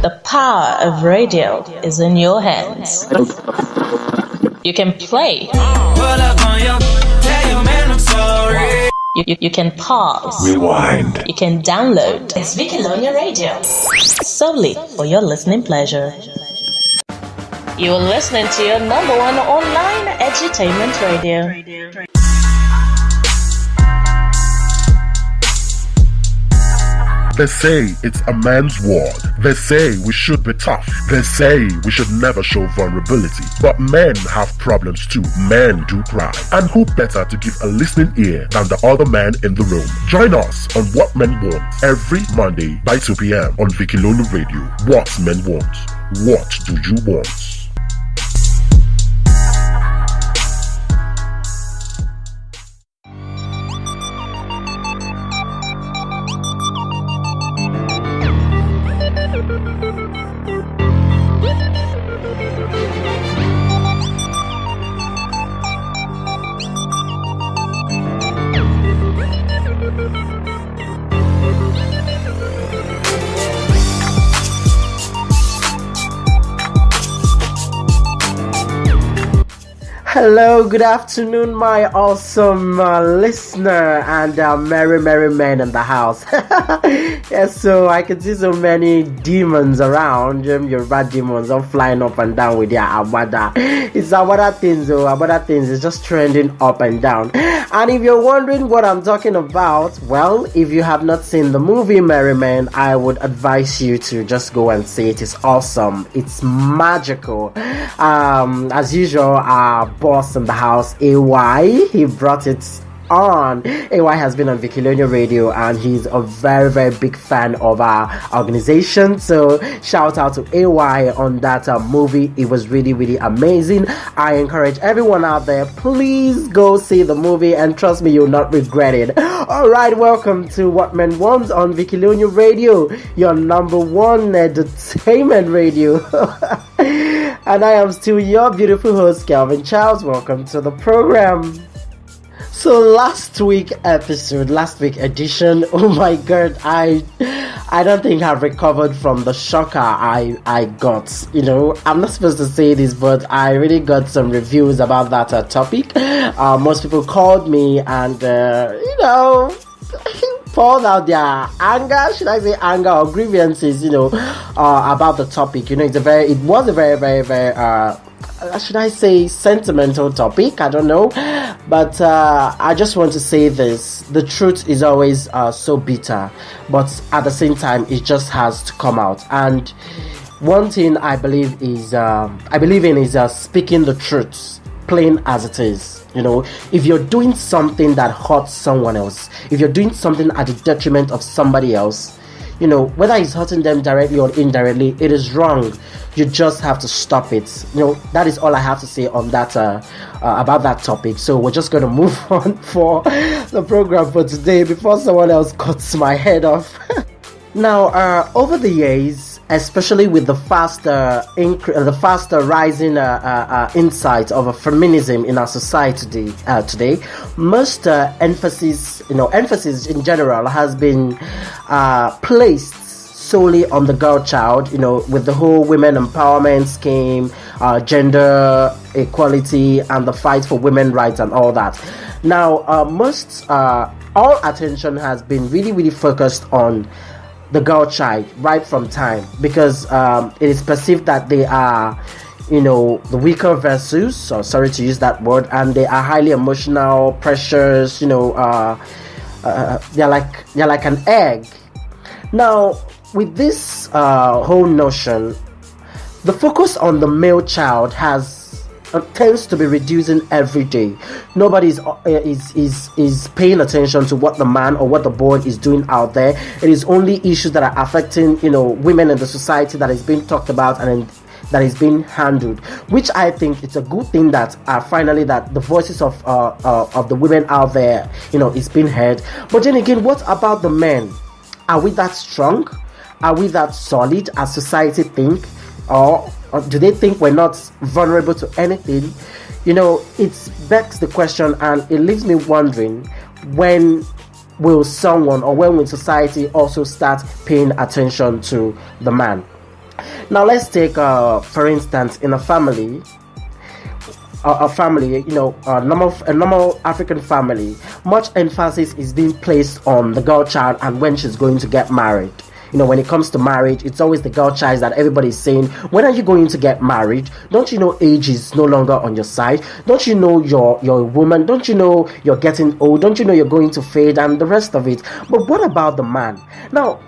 The power of radio is in your hands. You can play. You can pause. Rewind. You can download. It's Vikilonia Radio. Solely for your listening pleasure. You are listening to your number one online edutainment radio. They say it's a man's world. They say we should be tough. They say we should never show vulnerability. But men have problems too. Men do cry. And who better to give a listening ear than the other man in the room? Join us on What Men Want every Monday by 2 p.m. on Vikilonia Radio. What Men Want. What do you want? Hello, good afternoon, my awesome listener and merry men in the house. Yes, so I can see so many demons around. Yoruba demons all flying up and down with their abada. It's abada things, though. Abada things is just trending up and down. And if you're wondering what I'm talking about, well, if you have not seen the movie Merry Men, I would advise you to just go and see it. It's awesome. It's magical. As usual, our boss in the house, AY, he brought it on. AY has been on Vikilonia Radio and he's a very big fan of our organization, so shout out to AY on that movie. It was really amazing. I encourage everyone out there, please go see the movie and trust me, you'll not regret it. Alright, welcome to What Men Want on Vikilonia Radio, your number one entertainment radio. And I am still your beautiful host, Kelvin Chillds. Welcome to the program. So last week edition, oh my god, I don't think I've recovered from the shocker I got. You know, I'm not supposed to say this, but I really got some reviews about that topic. Most people called me and, poured out their anger, should I say anger or grievances, about the topic. It was a very should I say sentimental topic? I don't know, but I just want to say this: the truth is always so bitter, but at the same time, it just has to come out. And one thing I believe in is speaking the truth, plain as it is. If you're doing something that hurts someone else, if you're doing something at the detriment of somebody else, whether it's hurting them directly or indirectly, it is wrong. You just have to stop it. That is all I have to say on that about that topic. So we're just going to move on for the program for today before someone else cuts my head off. Now, over the years, especially with the faster rising insight of feminism in our society today, most emphasis in general has been placed solely on the girl child, with the whole women empowerment scheme, gender equality, and the fight for women's rights and all that. Now, all attention has been really focused on the girl child right from time, because it is perceived that they are the weaker vessels, or sorry to use that word, and they are highly emotional, precious, they're like an egg. Now, with this whole notion, the focus on the male child tends to be reducing every day. Nobody is paying attention to what the man or what the boy is doing out there. It is only issues that are affecting women in the society that is being talked about and that is being handled, which I think it's a good thing that finally that the voices of the women out there is being heard. But then again, what about the men? Are we that strong? Are we that solid as society think? Or do they think we're not vulnerable to anything? It begs the question, and it leaves me wondering, when will society also start paying attention to the man? Now let's take, for instance, in a family, a normal African family, much emphasis is being placed on the girl child and when she's going to get married. When it comes to marriage, it's always the girl child that everybody's saying, when are you going to get married? Don't you know age is no longer on your side? Don't you know you're a woman? Don't you know you're getting old? Don't you know you're going to fade and the rest of it? But what about the man? Now,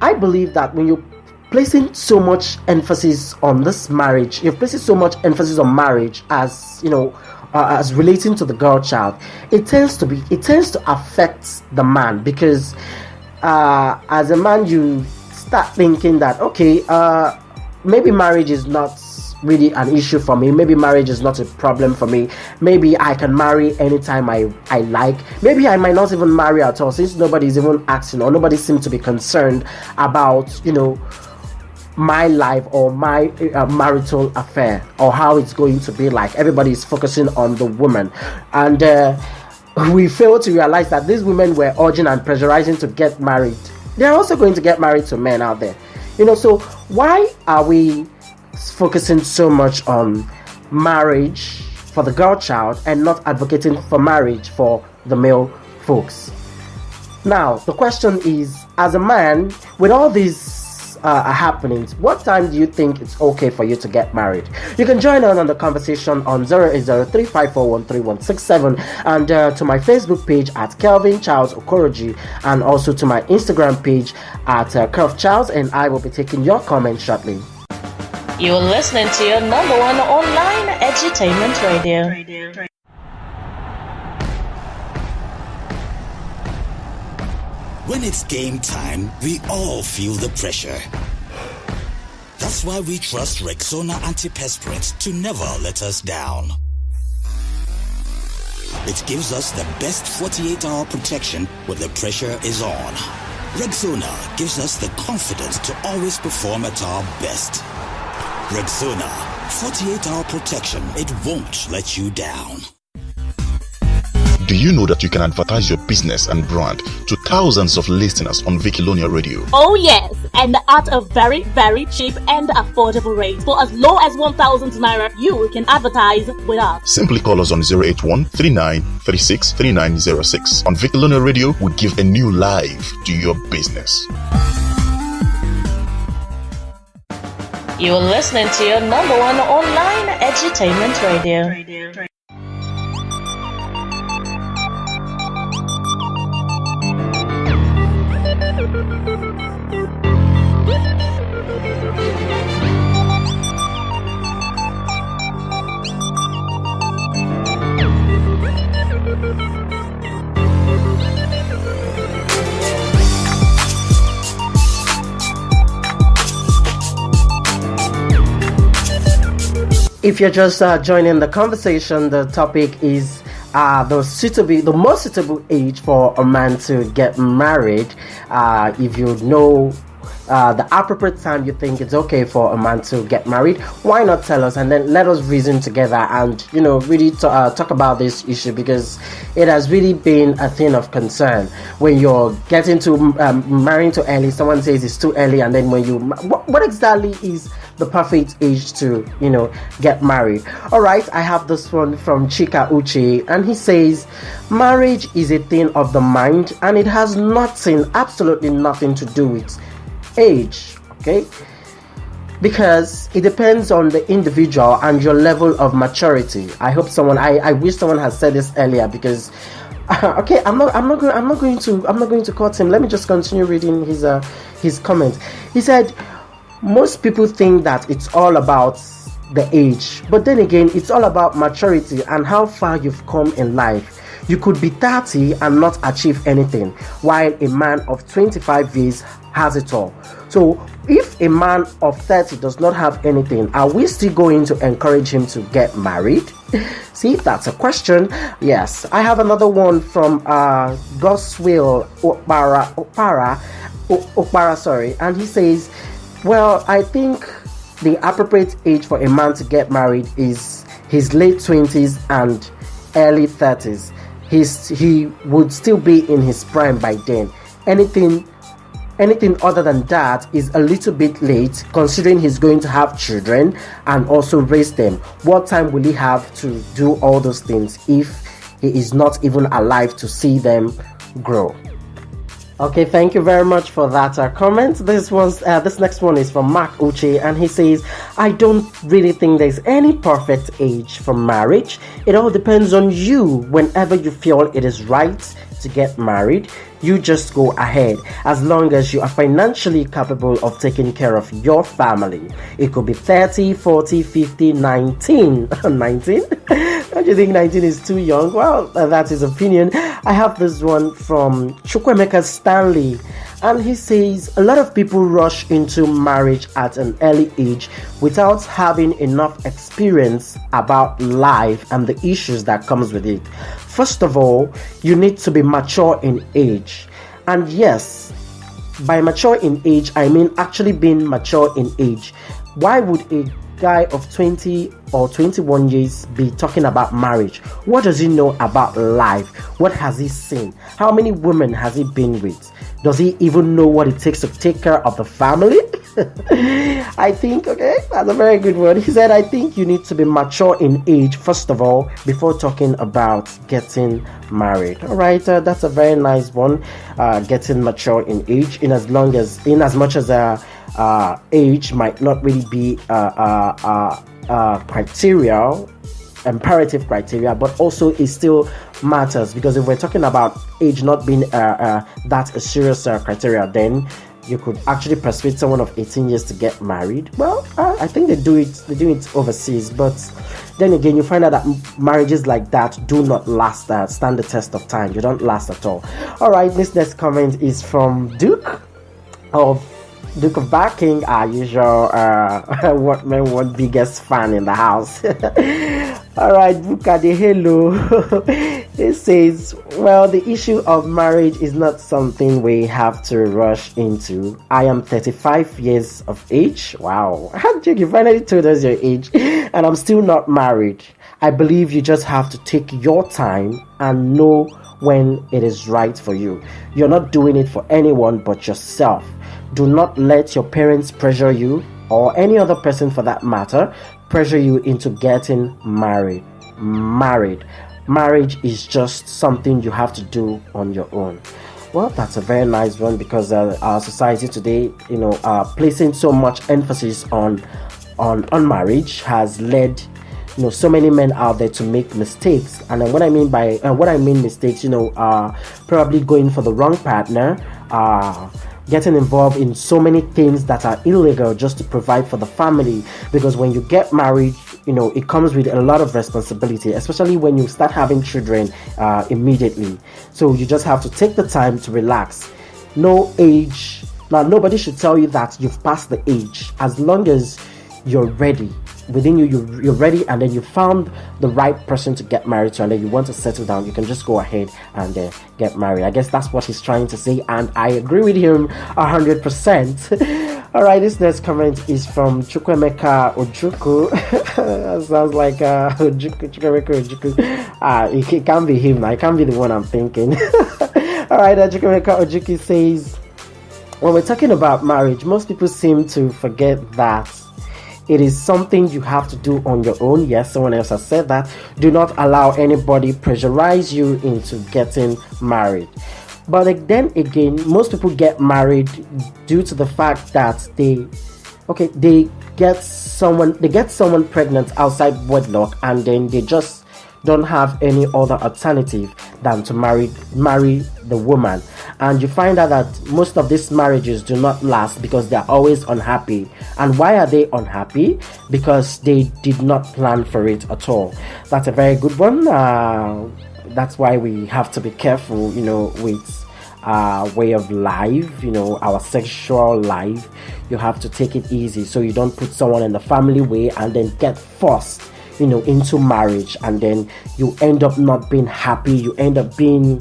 I believe that when you're placing so much emphasis on this marriage, you're placing so much emphasis on marriage as relating to the girl child, it tends to affect the man, because as a man you start thinking that, okay, maybe marriage is not really an issue for me, maybe marriage is not a problem for me, maybe I can marry anytime I like, maybe I might not even marry at all, since nobody's even asking or nobody seems to be concerned about my life or my marital affair or how it's going to be like. Everybody is focusing on the woman, and we fail to realize that these women were urging and pressurizing to get married. They're also going to get married to men out there. So why are we focusing so much on marriage for the girl child and not advocating for marriage for the male folks? Now, the question is, as a man, with all these happenings, what time do you think it's okay for you to get married? You can join on the conversation on 08035413167 and to my Facebook page at Kelvin Chillds Okoroji, and also to my Instagram page at Kelv Chillds, and I will be taking your comments shortly. You're listening to your number one online edutainment radio. When it's game time, we all feel the pressure. That's why we trust Rexona antiperspirant to never let us down. It gives us the best 48-hour protection when the pressure is on. Rexona gives us the confidence to always perform at our best. Rexona, 48-hour protection, it won't let you down. Do you know that you can advertise your business and brand to thousands of listeners on Vikilonia Radio? Oh yes, and at a very, very cheap and affordable rate. For as low as 1,000 Naira, you can advertise with us. Simply call us on 081 39 36 3906. On Vikilonia Radio, we give a new life to your business. You're listening to your number one online edutainment radio. If you're just joining the conversation, the topic is the most suitable age for a man to get married. If you know the appropriate time you think it's okay for a man to get married, why not tell us, and then let us reason together and really talk about this issue, because it has really been a thing of concern. When you're getting to marrying too early, someone says it's too early, and then when you what exactly is the perfect age to get married? All right, I have this one from Chika Uche, and he says marriage is a thing of the mind, and it has absolutely nothing to do with age. Okay, because it depends on the individual and your level of maturity. I hope I wish someone has said this earlier, because okay, I'm not going to quote him. Let me just continue reading his comment. He said most people think that it's all about the age, but then again, it's all about maturity and how far you've come in life. You could be 30 and not achieve anything, while a man of 25 years has it all. So if a man of 30 does not have anything, are we still going to encourage him to get married? See, that's a question. Yes, I have another one from Goswill Okpara, and he says, well, I think the appropriate age for a man to get married is his late 20s and early 30s. He would still be in his prime by then. Anything Anything other than that is a little bit late, considering he's going to have children and also raise them. What time will he have to do all those things if he is not even alive to see them grow? Okay, thank you very much for that comment. This next one is from Mark Uche, and he says, I don't really think there's any perfect age for marriage. It all depends on you. Whenever you feel it is right to get married, you just go ahead, as long as you are financially capable of taking care of your family. It could be 30, 40, 50, 19. 19? Don't you think 19 is too young? Well, that's his opinion. I have this one from Chukwemeka Stanley, and he says a lot of people rush into marriage at an early age without having enough experience about life and the issues that comes with it. First of all, you need to be mature in age. And yes, by mature in age, I mean actually being mature in age. Why would a guy of 20 or 21 years be talking about marriage? What does he know about life? What has he seen? How many women has he been with? Does he even know what it takes to take care of the family? I think, okay, that's a very good one. He said, I think you need to be mature in age, first of all, before talking about getting married. All right, that's a very nice one. Getting mature in age, in as much as age might not really be imperative criteria, but also it still matters, because if we're talking about age not being that a serious criteria, then you could actually persuade someone of 18 years to get married. Well, I think they do it overseas, but then again, you find out that marriages like that do not last, stand the test of time. You don't last at all. All right, this next comment is from Duke of Backing, our usual what men want biggest fan in the house. All right, Bukade, hello. It says, well, the issue of marriage is not something we have to rush into. I am 35 years of age. Wow, you finally told us your age, and I'm still not married. I believe you just have to take your time and know when it is right for you. You're not doing it for anyone but yourself. Do not let your parents pressure you, or any other person for that matter, pressure you into getting married. Marriage is just something you have to do on your own. Well, that's a very nice one, because our society today, placing so much emphasis on marriage has led so many men out there to make mistakes. And then what I mean mistakes, probably going for the wrong partner, getting involved in so many things that are illegal just to provide for the family. Because when you get married, it comes with a lot of responsibility, especially when you start having children immediately. So you just have to take the time to relax. No age. Now, nobody should tell you that you've passed the age. As long as you're ready, within you're ready, and then you found the right person to get married to, and then you want to settle down, you can just go ahead and get married. I guess that's what he's trying to say, and I agree with him 100%. All right, this next comment is from Chukwemeka Ojuku. Sounds like Chukwemeka Ojuku. It can't be him. It can't be the one I'm thinking. All right, Chukwemeka Ojuku says, when we're talking about marriage, most people seem to forget that it is something you have to do on your own. Yes, someone else has said that. Do not allow anybody pressurize you into getting married. But then again, most people get married due to the fact that they get someone pregnant outside wedlock, and then they just don't have any other alternative than to marry the woman. And you find out that most of these marriages do not last because they're always unhappy. And why are they unhappy? Because they did not plan for it at all. That's a very good one. That's why we have to be careful, with our way of life, our sexual life. You have to take it easy so you don't put someone in the family way and then get forced into marriage, and then you end up not being happy. You end up being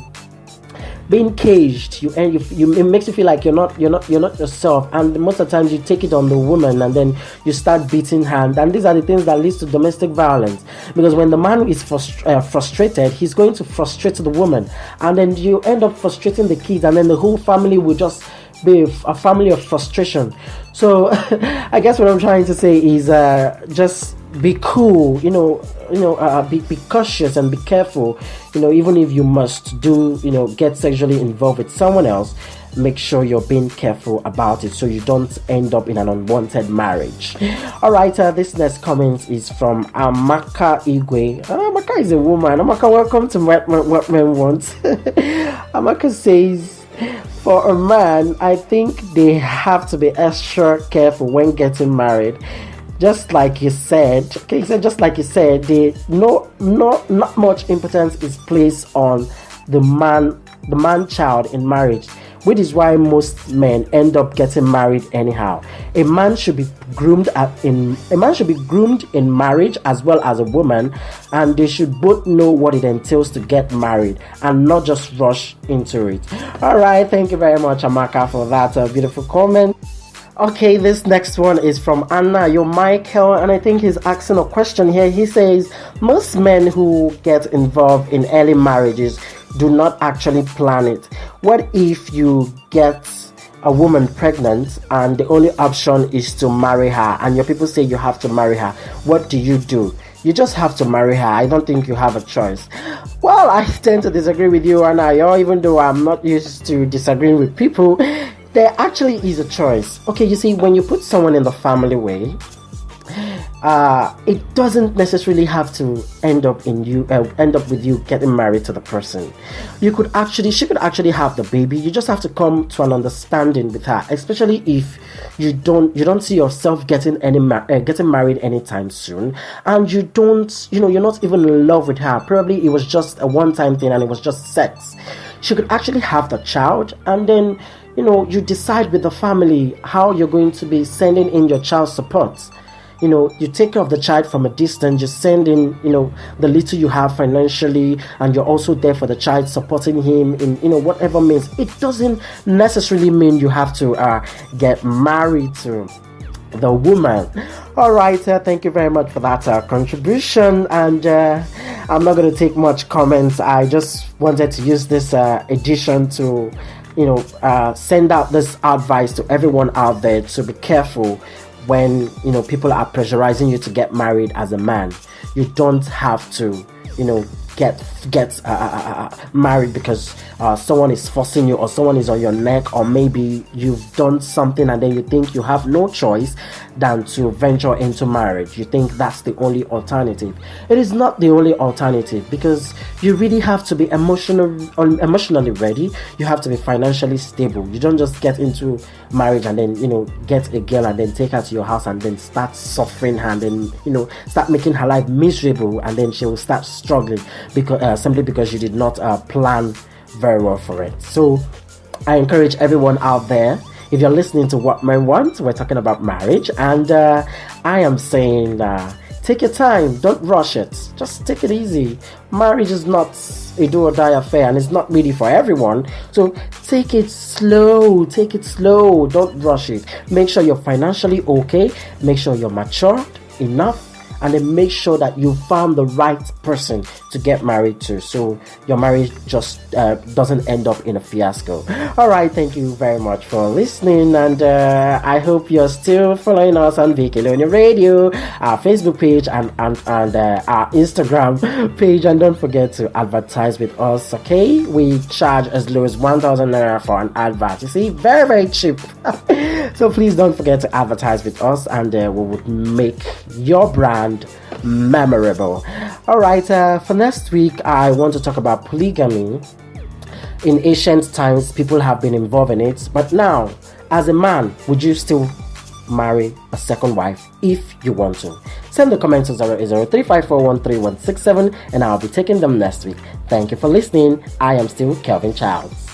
caged. It makes you feel like you're not yourself, and most of the times you take it on the woman, and then you start beating her. And these are the things that leads to domestic violence, because when the man is frustrated, he's going to frustrate the woman, and then you end up frustrating the kids, and then the whole family will just be a family of frustration. So I guess what I'm trying to say is just be cool, be cautious and be careful, even if you must get sexually involved with someone else. Make sure you're being careful about it so you don't end up in an unwanted marriage. All right, this next comment is from Amaka Igwe. Amaka is a woman. Amaka, welcome to What Men Want. Amaka says, for a man, I think they have to be extra careful when getting married. Just like you said, not much importance is placed on the man child in marriage, which is why most men end up getting married anyhow. A man should be groomed in marriage as well as a woman, and they should both know what it entails to get married and not just rush into it. All right, thank you very much, Amaka, for that beautiful comment. Okay, this next one is from Anna Michael, and I think he's asking a question here. He says, most men who get involved in early marriages do not actually plan it. What if you get a woman pregnant and the only option is to marry her, and your people say you have to marry her? What do? You just have to marry her. I don't think you have a choice. Well, I tend to disagree with you, Anna, even though I'm not used to disagreeing with people. There actually is a choice. Okay, you see, when you put someone in the family way, it doesn't necessarily have to end up with you getting married to the person. She could actually have the baby. You just have to come to an understanding with her, especially if you don't see yourself getting married anytime soon, and you're not even in love with her. Probably it was just a one-time thing and it was just sex. She could actually have the child, and then you decide with the family how you're going to be sending in your child support. You take care of the child from a distance. You send in, the little you have financially, and you're also there for the child, supporting him in, whatever means. It doesn't necessarily mean you have to get married to the woman. All right, thank you very much for that contribution, and I'm not going to take much comments. I just wanted to use this edition to send out this advice to everyone out there to be careful when people are pressurizing you to get married as a man. You don't have to get married because someone is forcing you, or someone is on your neck, or maybe you've done something and then you think you have no choice than to venture into marriage. You think that's the only alternative. It is not the only alternative, because you really have to be emotionally ready. You have to be financially stable. You don't just get into marriage and then get a girl and then take her to your house and then start suffering her and then start making her life miserable, and then she will start struggling because simply because you did not plan very well for it. So I encourage everyone out there, if you're listening to What Men Want, we're talking about marriage, and I am saying take your time, don't rush it, just take it easy. Marriage is not a do or die affair, and it's not really for everyone, so take it slow, don't rush it. Make sure you're financially okay, make sure you're matured enough, and then make sure that you found the right person to get married to, so your marriage just doesn't end up in a fiasco. All right, thank you very much for listening, and I hope you're still following us on Vikilonia Radio, our Facebook page, and our Instagram page, and don't forget to advertise with us. Okay, we charge as low as 1,000 naira for an advert. You see, very, very cheap. So please don't forget to advertise with us, and we would make your brand memorable. All right, for next week I want to talk about polygamy. In ancient times, people have been involved in it, but now, as a man, would you still marry a second wife if you want to? Send the comments to 08035413167, and I'll be taking them next week. Thank you for listening. I am still Kelvin Chillds.